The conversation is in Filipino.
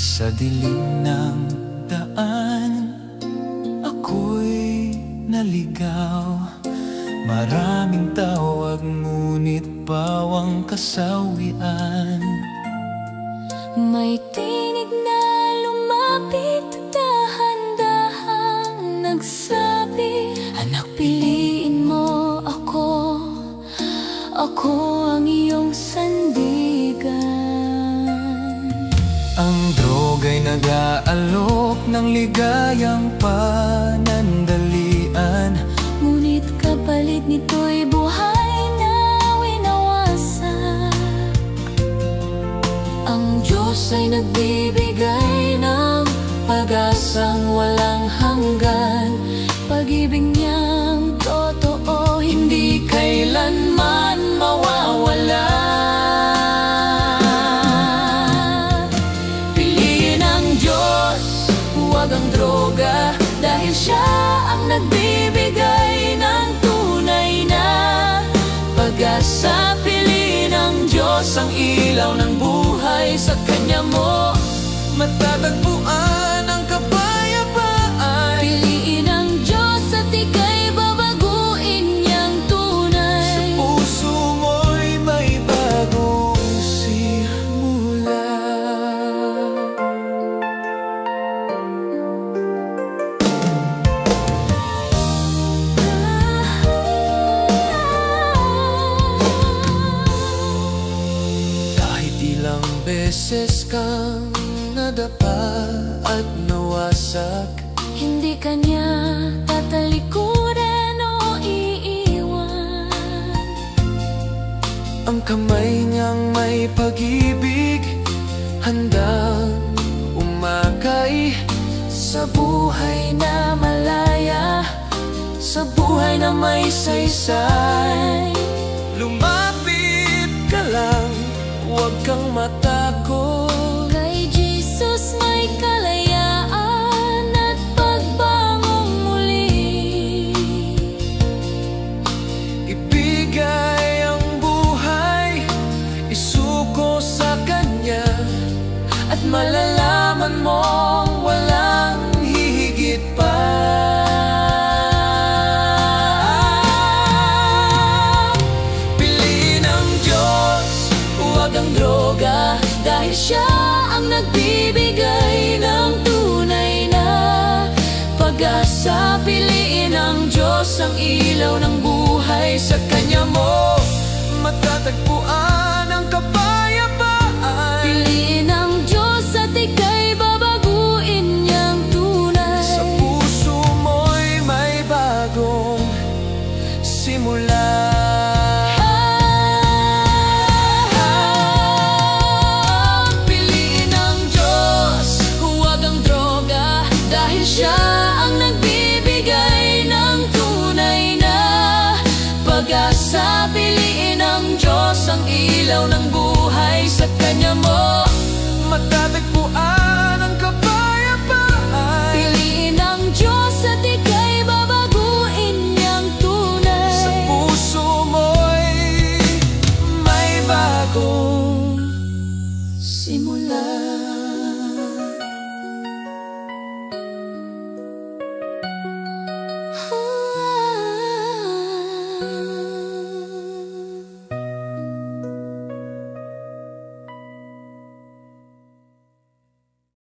Sa dilim ng daan, ako'y naligaw. Maraming tawag ngunit bawang kasawian. May tinig na lumapit, dahan-dahang nagsabi, anak, piliin mo ako, ako ang iyong sandigan. Ang droga'y nag-aalok ng ligayang panandalian, ngunit kapalit nito'y buhay na winawasak. Ang Diyos ay nagbibigay ng pag-asang walang hanggan. Pag-ibig niyang totoo, hindi kailanman mawawala. Piliin ang Diyos, huwag ang droga, dahil Siya ang nagbibigay ng tunay na pag-asa. Piliin ang Diyos, ang ilaw ng buhay. Sa Kanya mo matatagpuan ang kapayapaan. piliin ang Diyos at ika'y babaguin niyang tunay. Sa puso mo'y may bagong simula. Kahit ilang beses kang nadapa at nawasak, Hindi Kanya tatalikuran o iiwan. ang kamay niyang may pag-ibig, handang umakay Sa buhay na malaya, sa buhay na may saysay. Lumapit ka lang, huwag kang matakot. Kay Jesus may kalayaan at pagbangong muli. Ibigay ang buhay, isuko sa Kanya, At malalaman mong walang hihigit pa. piliin ang Diyos. Huwag ang droga, dahil Siya ang nagbibigay ng tunay na pag-asa. Piliin ang Diyos, ang ilaw ng buhay. Sa Kanya mo matatagpuan ang kapayapaan. Piliin ang Diyos at ika'y babaguin niyang tunay. Sa puso mo'y may bagong simula. Piliin ang Diyos, huwag ang droga, dahil Siya ang nagbibigay ng tunay na pag-asa. Piliin ang Diyos, ang ilaw ng buhay. Sa Kanya mo Matatagpuan ang kapayapaan. piliin ang Diyos at ika'y babaguin niyang tunay. Sa puso mo'y may bagong Simula.